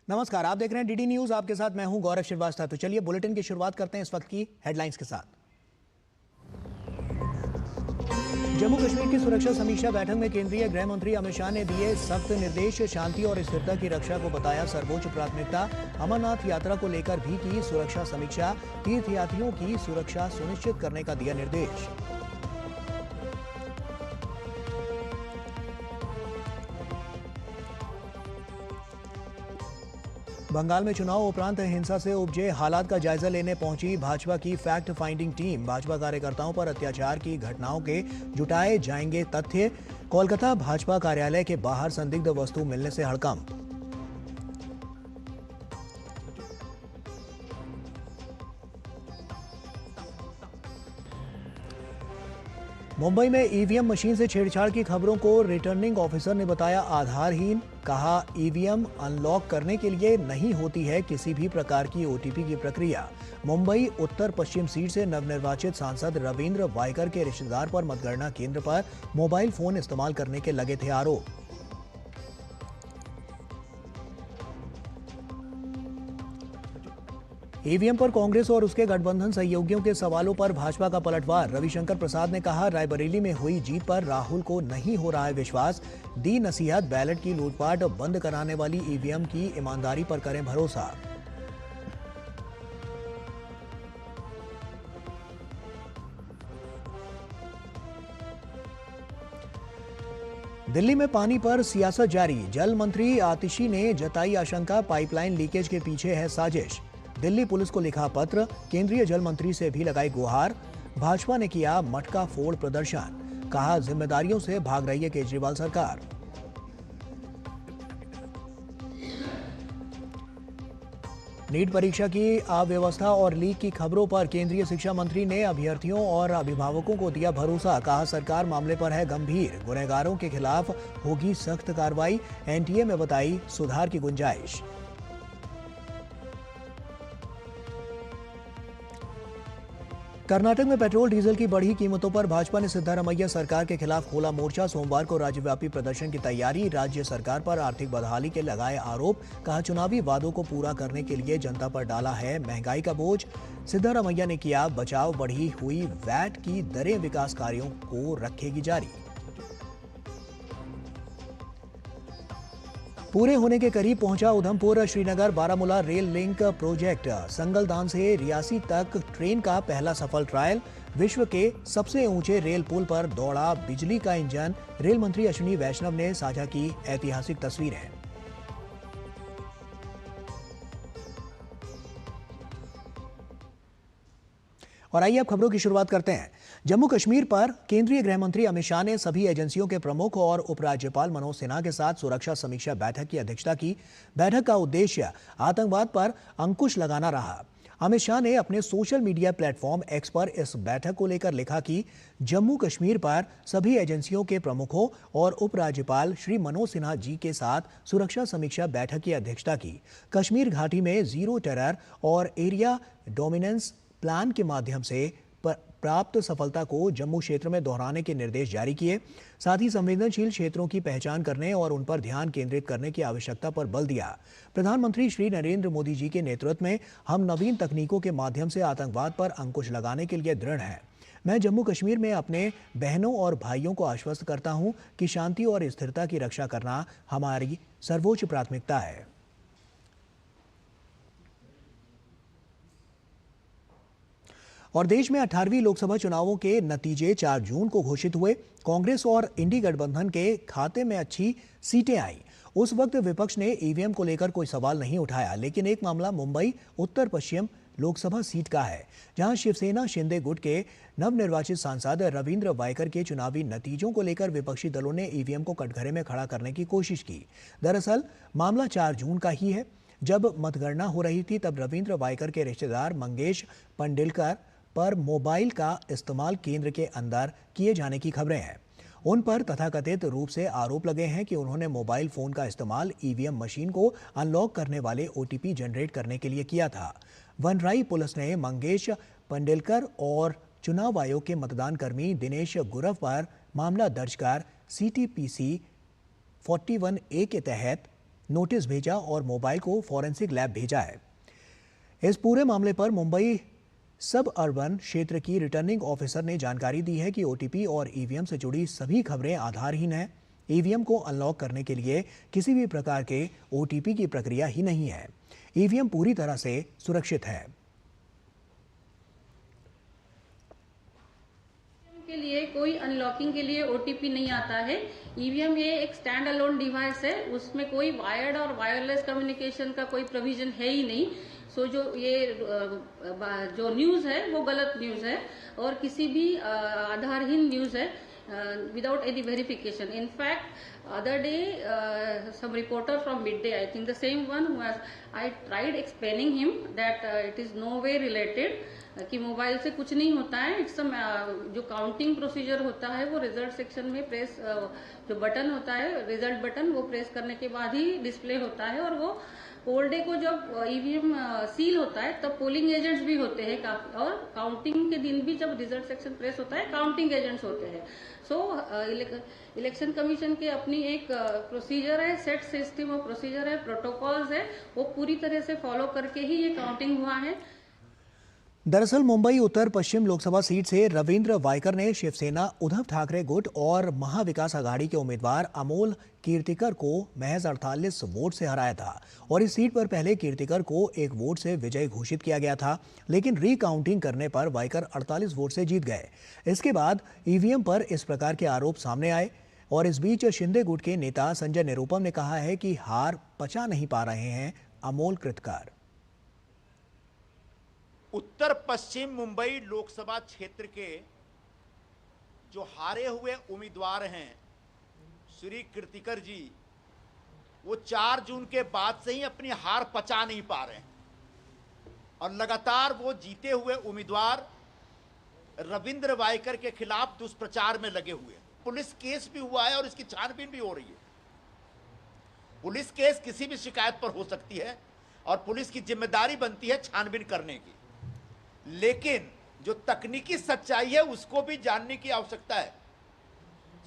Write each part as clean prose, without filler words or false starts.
नमस्कार, आप देख रहे हैं डीडी न्यूज। आपके साथ मैं हूं गौरव श्रीवास्तव। तो चलिए बुलेटिन की शुरुआत करते हैं इस वक्त की हेडलाइंस के साथ। जम्मू कश्मीर की सुरक्षा समीक्षा बैठक में केंद्रीय गृह मंत्री अमित शाह ने दिए सख्त निर्देश। शांति और स्थिरता की रक्षा को बताया सर्वोच्च प्राथमिकता। अमरनाथ यात्रा को लेकर भी की सुरक्षा समीक्षा। तीर्थयात्रियों की सुरक्षा सुनिश्चित करने का दिया निर्देश। बंगाल में चुनाव उपरांत हिंसा से उपजे हालात का जायजा लेने पहुंची भाजपा की फैक्ट फाइंडिंग टीम। भाजपा कार्यकर्ताओं पर अत्याचार की घटनाओं के जुटाए जाएंगे तथ्य। कोलकाता भाजपा कार्यालय के बाहर संदिग्ध वस्तु मिलने से हड़कंप। मुंबई में ईवीएम मशीन से छेड़छाड़ की खबरों को रिटर्निंग ऑफिसर ने बताया आधारहीन। कहा ईवीएम अनलॉक करने के लिए नहीं होती है किसी भी प्रकार की ओटीपी की प्रक्रिया। मुंबई उत्तर पश्चिम सीट से नवनिर्वाचित सांसद रविंद्र वायकर के रिश्तेदार पर मतगणना केंद्र पर मोबाइल फोन इस्तेमाल करने के लगे थे आरोप। ईवीएम पर कांग्रेस और उसके गठबंधन सहयोगियों के सवालों पर भाजपा का पलटवार। रविशंकर प्रसाद ने कहा रायबरेली में हुई जीत पर राहुल को नहीं हो रहा है विश्वास। दी नसीहत बैलेट की लूटपाट बंद कराने वाली ईवीएम की ईमानदारी पर करें भरोसा। दिल्ली में पानी पर सियासत जारी। जल मंत्री आतिशी ने जताई आशंका पाइपलाइन लीकेज के पीछे है साजिश। दिल्ली पुलिस को लिखा पत्र, केंद्रीय जल मंत्री से भी लगाई गुहार। भाजपा ने किया मटका फोड़ प्रदर्शन। कहा जिम्मेदारियों से भाग रही है केजरीवाल सरकार। नीट परीक्षा की अव्यवस्था और लीक की खबरों पर केंद्रीय शिक्षा मंत्री ने अभ्यर्थियों और अभिभावकों को दिया भरोसा। कहा सरकार मामले पर है गंभीर। गुनहगारों के खिलाफ होगी सख्त कार्रवाई। एनटीए में बताई सुधार की गुंजाइश। कर्नाटक में पेट्रोल डीजल की बढ़ी कीमतों पर भाजपा ने सिद्धारमैया सरकार के खिलाफ खोला मोर्चा। सोमवार को राज्यव्यापी प्रदर्शन की तैयारी। राज्य सरकार पर आर्थिक बदहाली के लगाए आरोप। कहा चुनावी वादों को पूरा करने के लिए जनता पर डाला है महंगाई का बोझ। सिद्धारमैया ने किया बचाव। बढ़ी हुई वैट की दरें विकास कार्यों को रखेगी जारी। पूरे होने के करीब पहुंचा Udhampur Srinagar Baramulla rail link project. Sangaldan से रियासी तक ट्रेन का पहला सफल ट्रायल। विश्व के सबसे ऊंचे रेल पुल पर दौड़ा बिजली का इंजन। रेल मंत्री अश्विनी वैष्णव ने साझा की ऐतिहासिक तस्वीरें। और आइए अब खबरों की शुरुआत करते हैं। जम्मू कश्मीर पर केंद्रीय गृह मंत्री अमित शाह ने सभी एजेंसियों के प्रमुख और उपराज्यपाल मनोज सिन्हा के साथ सुरक्षा समीक्षा बैठक की अध्यक्षता की। बैठक का उद्देश्य आतंकवाद पर अंकुश लगाना रहा। अमित शाह ने अपने सोशल मीडिया प्लेटफॉर्म एक्स पर इस बैठक को लेकर लिखा कि जम्मू कश्मीर पर सभी एजेंसियों के प्रमुखों और उपराज्यपाल श्री मनोज सिन्हा जी के साथ सुरक्षा समीक्षा बैठक की अध्यक्षता की। कश्मीर घाटी में जीरो टेरर और एरिया डोमिनेंस प्लान के माध्यम से प्राप्त सफलता को जम्मू क्षेत्र में दोहराने के निर्देश जारी किए। साथ ही संवेदनशील क्षेत्रों की पहचान करने और उन पर ध्यान केंद्रित करने की आवश्यकता पर बल दिया। प्रधानमंत्री श्री नरेंद्र मोदी जी के नेतृत्व में हम नवीन तकनीकों के माध्यम से आतंकवाद पर अंकुश लगाने के लिए दृढ़ हैं। मैं जम्मू कश्मीर में अपने बहनों और भाइयों को आश्वस्त करता हूं कि शांति और स्थिरता की रक्षा करना हमारी सर्वोच्च प्राथमिकता है। और देश में 18वीं लोकसभा चुनावों के नतीजे 4 जून को घोषित हुए। कांग्रेस और इंडी गठबंधन के खाते में अच्छी सीटें आईं। उस वक्त विपक्ष ने ईवीएम को लेकर कोई सवाल नहीं उठाया, लेकिन एक मामला मुंबई उत्तर पश्चिम लोकसभा सीट का है, जहां शिवसेना शिंदे गुट के नवनिर्वाचित सांसद रविंद्र वायकर के चुनावी नतीजों को लेकर विपक्षी दलों ने ईवीएम को कटघरे में खड़ा करने की कोशिश की। दरअसल मामला 4 जून का ही है। जब मतगणना हो रही थी तब रविंद्र वायकर के रिश्तेदार मंगेश पंडिलकर पर मोबाइल का इस्तेमाल केंद्र के अंदर किए जाने की खबरें हैं। उन पर तथाकथित रूप से आरोप लगे हैं कि उन्होंने मोबाइल फोन का इस्तेमाल ईवीएम मशीन को अनलॉक करने वाले ओटीपी जनरेट करने के लिए किया था। वनराई पुलिस ने मंगेश पंडेलकर और चुनाव आयोग के मतदान कर्मी दिनेश गुरव पर मामला दर्ज कर CTPC 41A के तहत नोटिस भेजा और मोबाइल को फॉरेंसिक लैब भेजा है। इस पूरे मामले पर मुंबई सब अर्बन क्षेत्र की रिटर्निंग ऑफिसर ने जानकारी दी है कि OTP और EVM से जुड़ी सभी खबरें आधारहीन हैं। EVM को अनलॉक करने के लिए किसी भी प्रकार के OTP की प्रक्रिया ही नहीं है। EVM पूरी तरह से सुरक्षित है। के लिए कोई अनलॉकिंग के लिए OTP नहीं आता है। EVM ये एक स्टैंड अलोन डिवाइस है, उसमें कोई वायर्ड और वायरलेस कम्युनिकेशन का कोई प्रोविजन है ही नहीं। सो जो न्यूज़ है वो गलत न्यूज़ है और किसी भी आधारहीन न्यूज़ है without any verification. In fact, other day some reporter from Midday, I think the same one who has, I tried explaining him that it is no way related, कि मोबाइल से कुछ नहीं होता है। इट्स जो counting procedure होता है वो रिजल्ट सेक्शन में प्रेस जो बटन होता है रिजल्ट बटन वो प्रेस करने के बाद ही डिस्प्ले होता है और वो पोल डे को जब EVM सील होता है तब पोलिंग एजेंट्स भी होते हैं काफी, और काउंटिंग के दिन भी जब रिजल्ट सेक्शन प्रेस होता है काउंटिंग एजेंट्स होते हैं। सो इलेक्शन कमीशन के अपनी एक प्रोसीजर है, सेट सिस्टम ऑफ प्रोसीजर है, प्रोटोकॉल्स है, वो पूरी तरह से फॉलो करके ही ये काउंटिंग हुआ है। दरअसल मुंबई उत्तर पश्चिम लोकसभा सीट से रविंद्र वायकर ने शिवसेना, उद्धव ठाकरे गुट और महाविकास आघाड़ी के उम्मीदवार अमोल कीर्तिकर को महज 48 वोट से हराया था और इस सीट पर पहले कीर्तिकर को 1 वोट से विजयी घोषित किया गया था, लेकिन रीकाउंटिंग करने पर वायकर 48 वोट से जीत गए। इसके बाद EVM पर इस प्रकार के आरोप सामने आए और इस बीच शिंदे गुट के नेता संजय निरुपम ने कहा है कि हार पचा नहीं पा रहे हैं अमोल कीर्तिकर। उत्तर पश्चिम मुंबई लोकसभा क्षेत्र के जो हारे हुए उम्मीदवार हैं श्री कीर्तिकर जी, वो 4 जून के बाद से ही अपनी हार पचा नहीं पा रहे हैं और लगातार वो जीते हुए उम्मीदवार रविंद्र वायकर के खिलाफ दुष्प्रचार में लगे हुए हैं। पुलिस केस भी हुआ है और इसकी छानबीन भी हो रही है। पुलिस केस किसी भी शिकायत पर हो सकती है और पुलिस की जिम्मेदारी बनती है छानबीन करने की, लेकिन जो तकनीकी सच्चाई है उसको भी जानने की आवश्यकता है।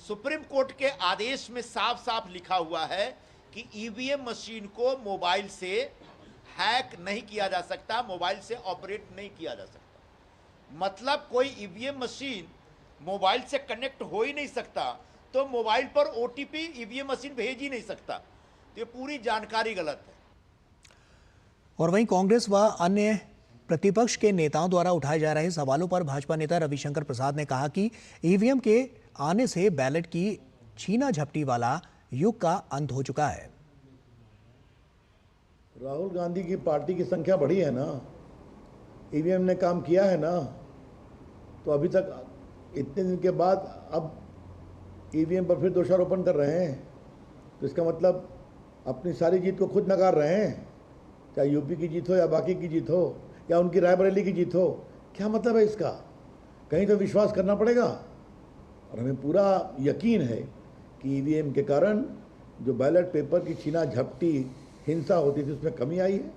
सुप्रीम कोर्ट के आदेश में साफ साफ लिखा हुआ है कि EVM मशीन को मोबाइल से हैक नहीं किया जा सकता, मोबाइल से ऑपरेट नहीं किया जा सकता। मतलब कोई EVM मशीन मोबाइल से कनेक्ट हो ही नहीं सकता, तो मोबाइल पर OTP EVM मशीन भेज ही नहीं सकता। तो ये पूरी जानकारी गलत है। और वहीं कांग्रेस व अन्य प्रतिपक्ष के नेताओं द्वारा उठाए जा रहे सवालों पर भाजपा नेता रविशंकर प्रसाद ने कहा कि EVM के आने से बैलेट की छीना झपटी वाला युग का अंत हो चुका है। राहुल गांधी की पार्टी की संख्या बढ़ी है ना, EVM ने काम किया है ना, तो अभी तक इतने दिन के बाद अब EVM पर फिर दोषारोपण कर रहे हैं, तो इसका मतलब अपनी सारी जीत को खुद नकार रहे हैं, चाहे यूपी की जीत हो या बाकी की जीत हो या उनकी रायबरेली की जीत हो। क्या मतलब है इसका? कहीं तो विश्वास करना पड़ेगा। और हमें पूरा यकीन है कि EVM के कारण जो बैलेट पेपर की छीना झपटी हिंसा होती थी उसमें कमी आई है,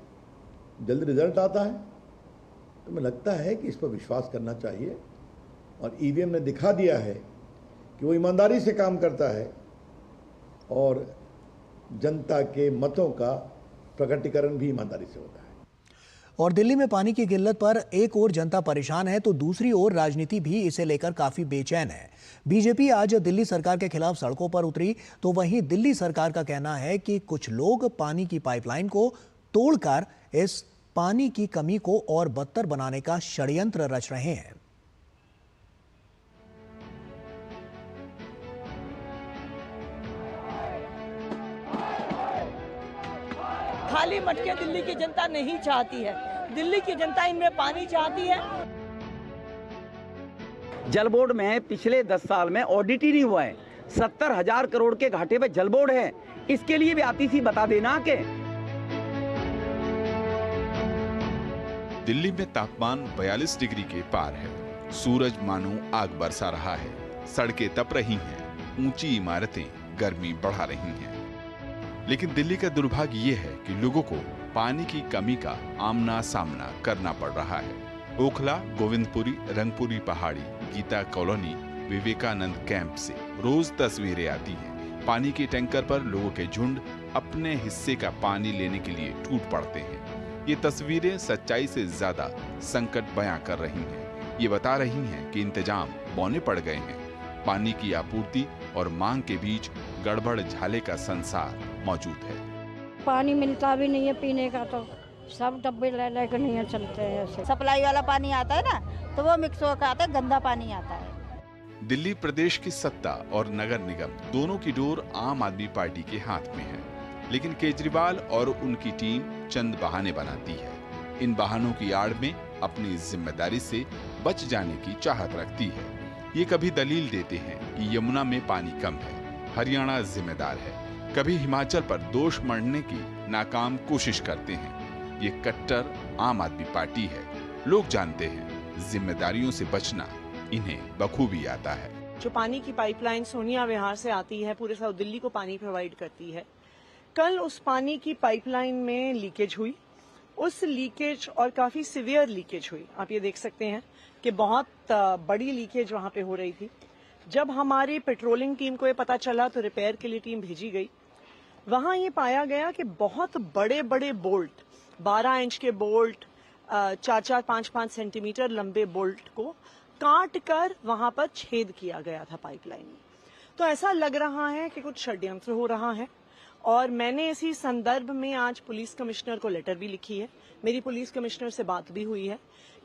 जल्द रिजल्ट आता है। तो मुझे लगता है कि इस पर विश्वास करना चाहिए और EVM ने दिखा दिया है कि वो ईमानदारी से काम करता है और जनता के मतों का प्रकटीकरण भी ईमानदारी से होता है। और दिल्ली में पानी की किल्लत पर एक ओर जनता परेशान है तो दूसरी ओर राजनीति भी इसे लेकर काफी बेचैन है। बीजेपी आज दिल्ली सरकार के खिलाफ सड़कों पर उतरी, तो वहीं दिल्ली सरकार का कहना है कि कुछ लोग पानी की पाइपलाइन को तोड़कर इस पानी की कमी को और बदतर बनाने का षड्यंत्र रच रहे हैं। खाली मटके दिल्ली की जनता नहीं चाहती है, दिल्ली की जनता इनमें पानी चाहती है। जल बोर्ड में पिछले 10 साल में ऑडिट ही नहीं हुआ है। 70,000 करोड़ के घाटे पे जल बोर्ड है, इसके लिए भी आती सी बता देना के। दिल्ली में तापमान 42 डिग्री के पार है। सूरज मानो आग बरसा रहा है, सड़कें तप रही हैं, ऊंची इमारतें गर्मी बढ़ा रही हैं। लेकिन दिल्ली का दुर्भाग्य ये है कि लोगों को पानी की कमी का आमना सामना करना पड़ रहा है। ओखला, गोविंदपुरी, रंगपुरी पहाड़ी, गीता कॉलोनी, विवेकानंद कैंप से रोज तस्वीरें आती हैं। पानी के टैंकर पर लोगों के झुंड अपने हिस्से का पानी लेने के लिए टूट पड़ते हैं। ये तस्वीरें सच्चाई से ज्यादा संकट बयां कर रही हैं। ये बता रही हैं कि इंतजाम बौने पड़ गए हैं। पानी की आपूर्ति और मांग के बीच गड़बड़ झाले का संसार मौजूद है। पानी मिलता भी नहीं है पीने का, तो सब डब्बे ले लेकर नहीं चलते हैं ऐसे। सप्लाई वाला पानी आता है ना, तो वो मिक्स होकर आता है, गंदा पानी आता है। दिल्ली प्रदेश की सत्ता और नगर निगम दोनों की डोर आम आदमी पार्टी के हाथ में है, लेकिन केजरीवाल और उनकी टीम चंद बहाने बनाती है। इन बहानों की आड़ में अपनी जिम्मेदारी से बच जाने की चाहत रखती है। ये कभी दलील देते हैं कि यमुना में पानी कम है, हरियाणा जिम्मेदार है, कभी हिमाचल पर दोष मढ़ने की नाकाम कोशिश करते हैं। ये कट्टर आम आदमी पार्टी है। लोग जानते हैं जिम्मेदारियों से बचना इन्हें बखूबी आता है। जो पानी की पाइपलाइन सोनिया विहार से आती है, पूरे साउथ दिल्ली को पानी प्रोवाइड करती है। कल उस पानी की पाइपलाइन में लीकेज हुई। उस लीकेज और काफी सीवियर लीकेज हुई। आप ये देख सकते हैं कि बहुत बड़ी लीकेज वहां पे हो रही थी। जब हमारी पेट्रोलिंग टीम को ये पता चला तो रिपेयर के लिए टीम भेजी गई। वहां ये पाया गया कि बहुत बड़े बड़े बोल्ट, 12 इंच के बोल्ट, 4-4, 5-5 सेंटीमीटर लंबे बोल्ट को काट कर वहां पर छेद किया गया था पाइपलाइन में। तो ऐसा लग रहा है कि कुछ षड्यंत्र हो रहा है। और मैंने इसी संदर्भ में आज पुलिस कमिश्नर को लेटर भी लिखी है। मेरी पुलिस कमिश्नर से बात भी हुई है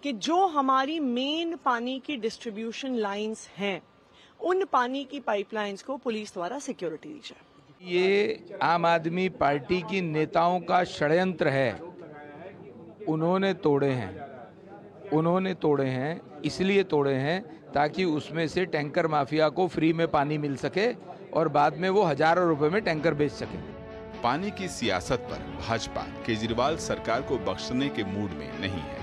कि जो हमारी मेन पानी की डिस्ट्रीब्यूशन लाइंस हैं, उन पानी की पाइपलाइंस को पुलिस द्वारा सिक्योरिटी दी जाए। ये आम आदमी पार्टी की नेताओं का षड्यंत्र है। उन्होंने तोड़े हैं, इसलिए तोड़े हैं ताकि उसमें से टैंकर माफिया को फ्री में पानी मिल सके और बाद में वो हजारों रुपए में टैंकर बेच सके। पानी की सियासत पर भाजपा केजरीवाल सरकार को बख्शने के मूड में नहीं है।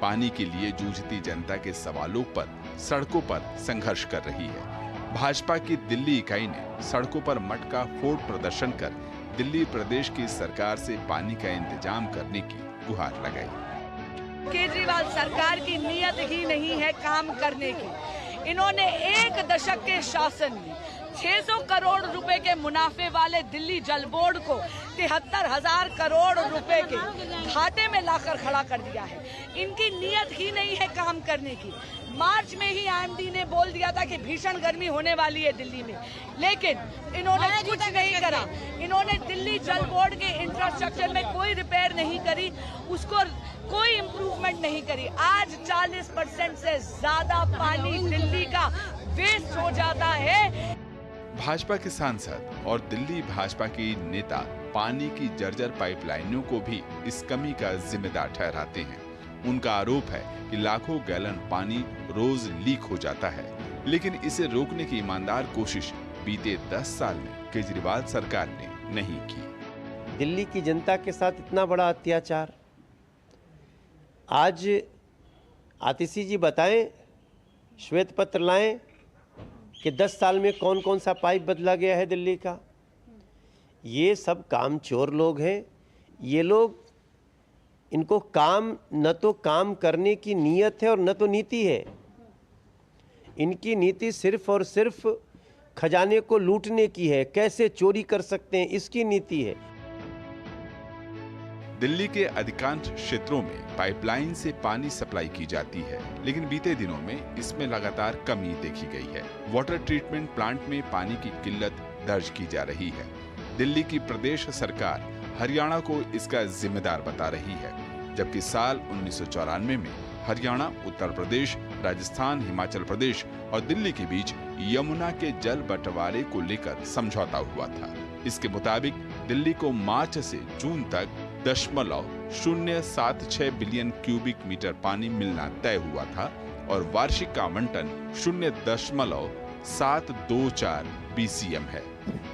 पानी के लिए जूझती जनता के सवालों पर सड़कों पर संघर्ष कर रही है। भाजपा की दिल्ली इकाई ने सड़कों पर मटका फोड़ प्रदर्शन कर दिल्ली प्रदेश की सरकार से पानी का इंतजाम करने की गुहार लगाई। केजरीवाल सरकार की नीयत ही नहीं है काम करने की। इन्होंने एक दशक के शासन में 600 करोड़ रुपए के मुनाफे वाले दिल्ली जल बोर्ड को 73,000 करोड़ रुपए के घाटे में लाकर खड़ा कर दिया है। इनकी नीयत ही नहीं है काम करने की। मार्च में ही आईएमडी ने बोल दिया था कि भीषण गर्मी होने वाली है दिल्ली में, लेकिन इन्होंने कुछ नहीं करा। इन्होंने दिल्ली जल बोर्ड के इंफ्रास्ट्रक्चर में कोई रिपेयर नहीं करी, उसको कोई इम्प्रूवमेंट नहीं करी। आज 40% से ज्यादा पानी दिल्ली का वेस्ट हो जाता है। भाजपा के सांसद और दिल्ली भाजपा के नेता पानी की जर्जर पाइपलाइनों को भी इस कमी का जिम्मेदार ठहराते हैं। उनका आरोप है कि लाखों गैलन पानी रोज लीक हो जाता है, लेकिन इसे रोकने की ईमानदार कोशिश बीते 10 साल में केजरीवाल सरकार ने नहीं की। दिल्ली की जनता के साथ इतना बड़ा अत्याचार। आज आतिशी जी बताएं, श्वेत पत्र लाएं कि 10 साल में कौन कौन सा पाइप बदला गया है दिल्ली का। ये सब कामचोर लोग हैं। ये लोग, इनको काम, न तो काम करने की नीयत है और न तो नीति है। इनकी नीति सिर्फ और सिर्फ खजाने को लूटने की है, कैसे चोरी कर सकते हैं, इसकी नीति है। दिल्ली के अधिकांश क्षेत्रों में पाइपलाइन से पानी सप्लाई की जाती है, लेकिन बीते दिनों में इसमें लगातार कमी देखी गई है। वाटर ट्रीटमेंट प्लांट में पानी की किल्लत दर्ज की जा रही है। दिल्ली की प्रदेश सरकार हरियाणा को इसका जिम्मेदार बता रही है, जबकि साल 1994 में हरियाणा, उत्तर प्रदेश, राजस्थान, हिमाचल प्रदेश और दिल्ली के बीच यमुना के जल बंटवारे को लेकर समझौता हुआ था। इसके मुताबिक दिल्ली को मार्च से जून तक 0.076 बिलियन क्यूबिक मीटर पानी मिलना तय हुआ था और वार्षिक आवंटन 0.724 BCM है,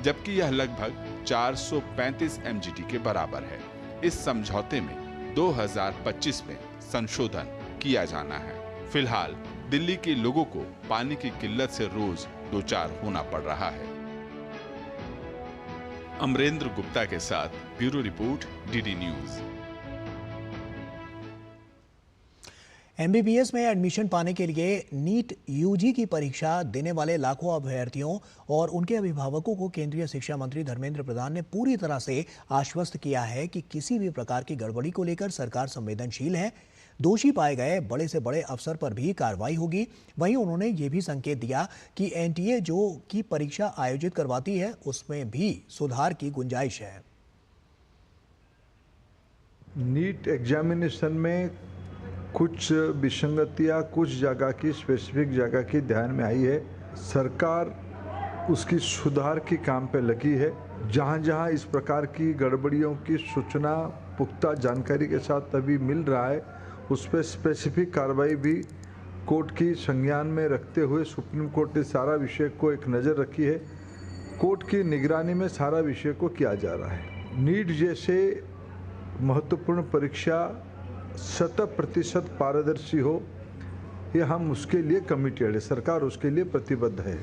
जबकि यह लगभग 435 MGT के बराबर है। इस समझौते में 2025 में संशोधन किया जाना है। फिलहाल दिल्ली के लोगों को पानी की किल्लत से रोज दो चार होना पड़ रहा है। अमरेंद्र गुप्ता के साथ bureau report, DD news. MBBS में एडमिशन पाने के लिए नीट यूजी की परीक्षा देने वाले लाखों अभ्यर्थियों और उनके अभिभावकों को केंद्रीय शिक्षा मंत्री धर्मेंद्र प्रधान ने पूरी तरह से आश्वस्त किया है कि किसी भी प्रकार की गड़बड़ी को लेकर सरकार संवेदनशील है। दोषी पाए गए बड़े से बड़े अफसर पर भी कार्रवाई होगी। वहीं उन्होंने ये भी संकेत दिया कि एनटीए जो की परीक्षा आयोजित करवाती है उसमें भी सुधार की गुंजाइश है। नीट एग्जामिनेशन में कुछ विसंगतियां कुछ जगह की स्पेसिफिक जगह की ध्यान में आई है। सरकार उसकी सुधार की काम पे लगी है। जहां जहां इस प्रकार की गड़बड़ियों की सूचना पुख्ता जानकारी के साथ अभी मिल रहा है उस पर स्पेसिफिक कार्रवाई भी कोर्ट की संज्ञान में रखते हुए सुप्रीम कोर्ट ने सारा विषय को एक नज़र रखी है। कोर्ट की निगरानी में सारा विषय को किया जा रहा है। नीट जैसे महत्वपूर्ण परीक्षा 100% पारदर्शी हो, ये हम उसके लिए कमिटेड है, सरकार उसके लिए प्रतिबद्ध है।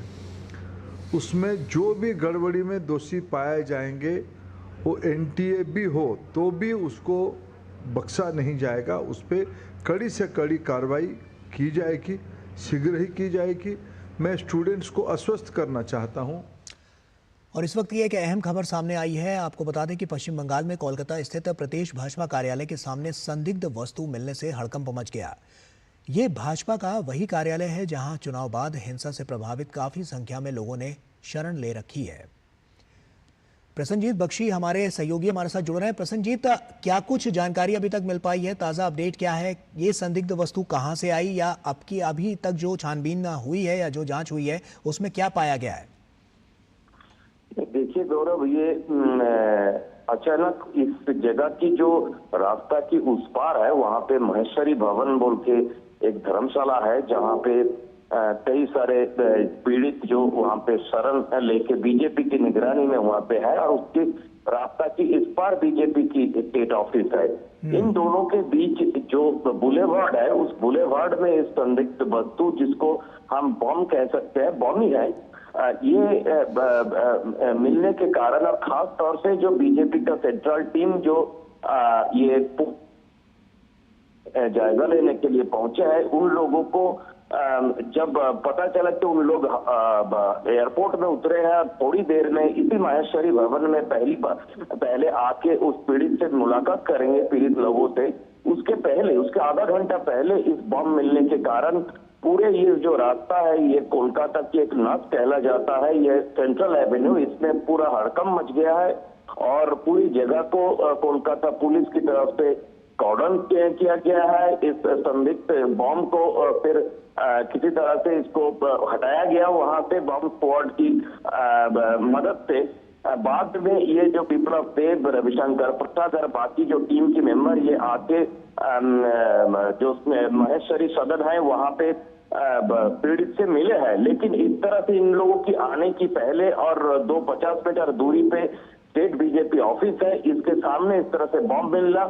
उसमें जो भी गड़बड़ी में दोषी पाए जाएंगे वो एनटीए भी हो तो भी उसको बख्शा नहीं जाएगा। उस पर कड़ी से कड़ी कार्रवाई की जाएगी, शीघ्र ही की जाएगी। मैं स्टूडेंट्स को आश्वस्त करना चाहता हूं। और इस वक्त ये एक अहम खबर सामने आई है। आपको बता दें कि पश्चिम बंगाल में कोलकाता स्थित प्रदेश भाजपा कार्यालय के सामने संदिग्ध वस्तु मिलने से हड़कंप मच गया। ये भाजपा का वही कार्यालय है जहां चुनाव बाद हिंसा से प्रभावित काफी संख्या में लोगों ने शरण ले रखी है। प्रसन्नजीत बख्शी हमारे सहयोगी हमारे साथ जुड़ रहे हैं। प्रसन्नजीत, क्या कुछ जानकारी अभी तक मिल पाई है? ताज़ा अपडेट क्या है? ये संदिग्ध वस्तु कहां से आई या अभी तक जो छानबीन हुई है या जो जांच हुई है उसमें क्या पाया गया है? देखिए गौरव, ये अचानक इस जगह की जो रास्ता की उस पार है वहां पे महेश्वरी भवन बोल के एक धर्मशाला है जहां पे कई सारे पीड़ित जो वहां पे शरण लेके बीजेपी की निगरानी में वहां पे है और उसके रास्ता की इस पार बीजेपी की स्टेट ऑफिस है। इन दोनों के बीच जो बुलेवार्ड है उस बुलेवार्ड में इस संदिग्ध वस्तु जिसको हम बम कह सकते हैं, बम ही है, ये मिलने के कारण और खास तौर से जो बीजेपी का सेंट्रल टीम जो ये जायजा लेने के लिए पहुंचे हैं उन लोगों को जब पता चला कि उन लोग एयरपोर्ट में उतरे हैं, थोड़ी देर में इसी माहेश्वरी भवन में पहले आके उस पीड़ित से मुलाकात करेंगे, पीड़ित लोगों से, उसके आधा घंटा पहले इस बम मिलने के कारण पूरे ये जो रास्ता है ये कोलकाता की एक नस कहला जाता है, ये सेंट्रल एवेन्यू, इसमें पूरा हड़कंप मच गया है और पूरी जगह को कोलकाता पुलिस की तरफ से कॉर्डन किया गया है। इस संदिग्ध बम को फिर किसी तरह से इसको हटाया गया वहां से बम स्क्वाड की मदद से। बाद में ये जो विप्लव देव, रविशंकर प्रसाद और बाकी जो टीम के मेंबर ये आके जो महेश्वरी सदन है वहां पे पीड़ित से मिले हैं, लेकिन इस तरह से इन लोगों की आने की पहले और 250 मीटर दूरी पे स्टेट बीजेपी ऑफिस है, इसके सामने इस तरह से बम मिलना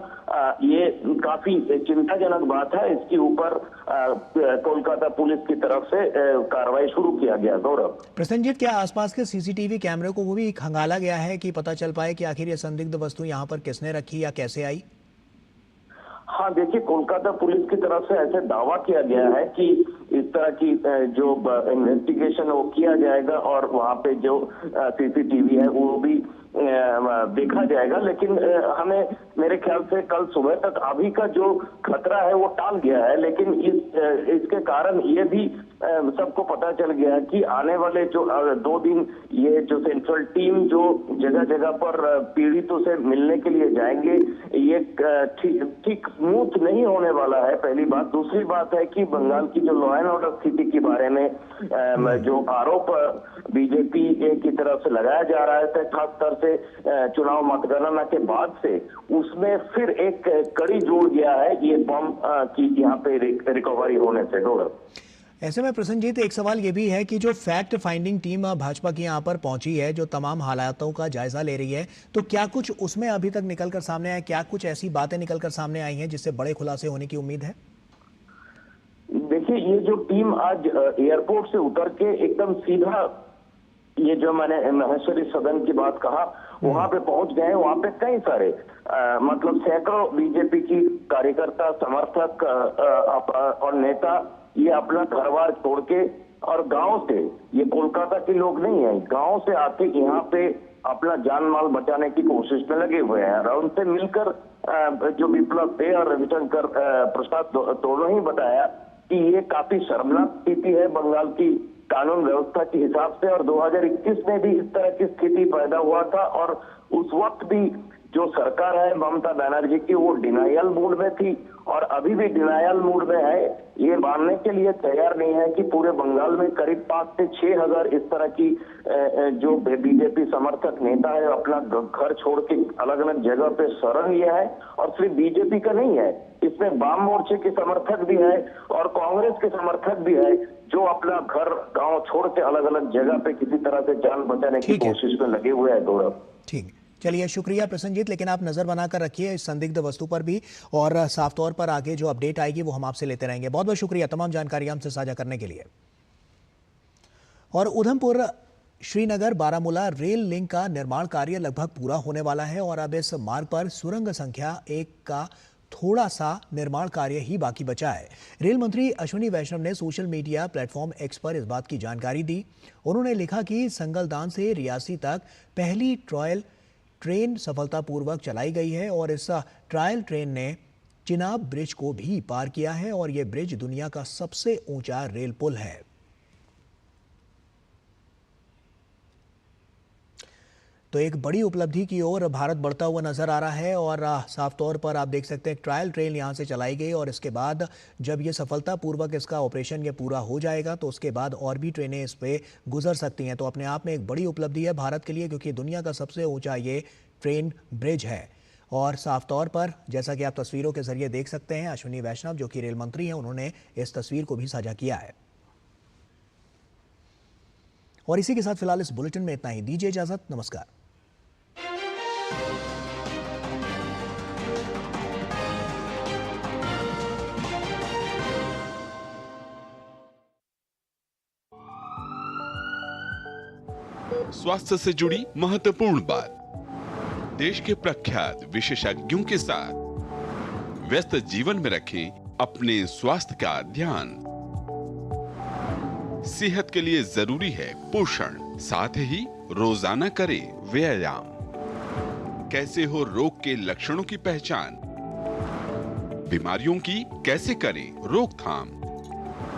ये काफी चिंताजनक बात है। इसके ऊपर कोलकाता पुलिस की तरफ से कार्रवाई शुरू किया गया। गौरव, प्रसन्नजीत, क्या आसपास के सीसीटीवी कैमरे को वो भी खंगाला गया है कि पता चल पाए कि आखिर ये संदिग्ध वस्तु यहाँ पर किसने रखी या कैसे आई? हाँ, देखिए, कोलकाता पुलिस की तरफ से ऐसे दावा किया गया है कि इस तरह की जो इन्वेस्टिगेशन वो किया जाएगा और वहाँ पे जो सीसीटीवी है वो भी देखा जाएगा, लेकिन हमें मेरे ख्याल से कल सुबह तक अभी का जो खतरा है वो टाल गया है, लेकिन इसके कारण ये भी सबको पता चल गया है कि आने वाले जो 2 दिन ये जो सेंट्रल टीम जो जगह जगह पर पीड़ितों से मिलने के लिए जाएंगे ये ठीक स्मूथ नहीं होने वाला है, पहली बात। दूसरी बात है कि बंगाल की जो लॉ एंड ऑर्डर स्थिति के बारे में जो आरोप बीजेपी की तरफ से लगाया जा रहा है, खासतौर से चुनाव मतगणना के बाद से, उसमें फिर एक कड़ी जोड़ गया है ये बम की यहाँ पे रिकवरी होने से। गौरव, ऐसे में प्रसन्नजीत, एक सवाल ये भी है कि जो फैक्ट फाइंडिंग टीम भाजपा की यहाँ पर पहुंची है, जो तमाम हालातों का जायजा ले रही है, तो क्या कुछ उसमें अभी तक निकलकर सामने आया? क्या कुछ ऐसी बातें निकलकर सामने आई हैं जिससे बड़े खुलासे होने की उम्मीद है? देखिए, ये जो टीम आज एयरपोर्ट से उतर के एकदम सीधा ये जो मैंने महेश्वरी सदन की बात कहा वहां पे पहुंच गए। वहां पे कई सारे मतलब सैकड़ों बीजेपी की कार्यकर्ता, समर्थक और नेता ये अपना घर बार छोड़ के और गांव से, ये कोलकाता के लोग नहीं है, गांव से आके यहाँ पे अपना जान माल बचाने की कोशिश में लगे हुए हैं। और उनसे मिलकर जो विप्लव थे और रविशंकर प्रसाद दोनों ही बताया कि ये काफी शर्मनाक स्थिति है बंगाल की कानून व्यवस्था के हिसाब से। और 2021 में भी इस तरह की स्थिति पैदा हुआ था और उस वक्त भी जो सरकार है ममता बनर्जी की वो डिनायल मूड में थी और अभी भी डिनायल मूड में है। ये मानने के लिए तैयार नहीं है कि पूरे बंगाल में करीब 5 से 6 हजार इस तरह की जो बीजेपी समर्थक नेता है अपना घर छोड़ के अलग अलग जगह पे शरण लिया है। और सिर्फ बीजेपी का नहीं है, इसमें वाम मोर्चे के समर्थक भी है और कांग्रेस के समर्थक भी है जो अपना घर गांव छोड़ के अलग अलग जगह पे किसी तरह से जान बचाने की कोशिश में लगे हुए हैं। गौरव, ठीक, चलिए शुक्रिया प्रसन्नजीत, लेकिन आप नजर बनाकर रखिए इस संदिग्ध वस्तु पर भी और साफ तौर पर आगे जो अपडेट आएगी वो हम आपसे लेते रहेंगे। बहुत बहुत शुक्रिया तमाम जानकारी हमसे साझा करने के लिए। और उधमपुर श्रीनगर बारामूला रेल लिंक का निर्माण कार्य लगभग पूरा होने वाला है और अब इस मार्ग पर सुरंग संख्या 1 का थोड़ा सा निर्माण कार्य ही बाकी बचा है। रेल मंत्री अश्विनी वैष्णव ने सोशल मीडिया प्लेटफॉर्म एक्स पर इस बात की जानकारी दी। उन्होंने लिखा कि संगलदान से रियासी तक पहली ट्रायल ट्रेन सफलतापूर्वक चलाई गई है और इस ट्रायल ट्रेन ने चिनाब ब्रिज को भी पार किया है और यह ब्रिज दुनिया का सबसे ऊंचा रेल पुल है। तो एक बड़ी उपलब्धि की ओर भारत बढ़ता हुआ नजर आ रहा है और साफ तौर पर आप देख सकते हैं ट्रायल ट्रेन यहां से चलाई गई और इसके बाद जब ये सफलतापूर्वक इसका ऑपरेशन ये पूरा हो जाएगा तो उसके बाद और भी ट्रेनें इस पे गुजर सकती हैं। तो अपने आप में एक बड़ी उपलब्धि है भारत के लिए क्योंकि दुनिया का सबसे ऊंचा ये ट्रेन ब्रिज है। और साफ तौर पर जैसा कि आप तस्वीरों के जरिए देख सकते हैं अश्विनी वैष्णव जो कि रेल मंत्री हैं उन्होंने इस तस्वीर को भी साझा किया है। और इसी के साथ फिलहाल इस बुलेटिन में इतना ही, दीजिए इजाजत, नमस्कार। स्वास्थ्य से जुड़ी महत्वपूर्ण बात, देश के प्रख्यात विशेषज्ञों के साथ व्यस्त जीवन में रखें अपने स्वास्थ्य का ध्यान। सेहत के लिए जरूरी है पोषण, साथ ही रोजाना करें व्यायाम। कैसे हो रोग के लक्षणों की पहचान, बीमारियों की कैसे करें रोकथाम।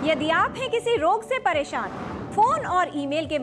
यदि आप हैं किसी रोग से परेशान, फोन और ईमेल के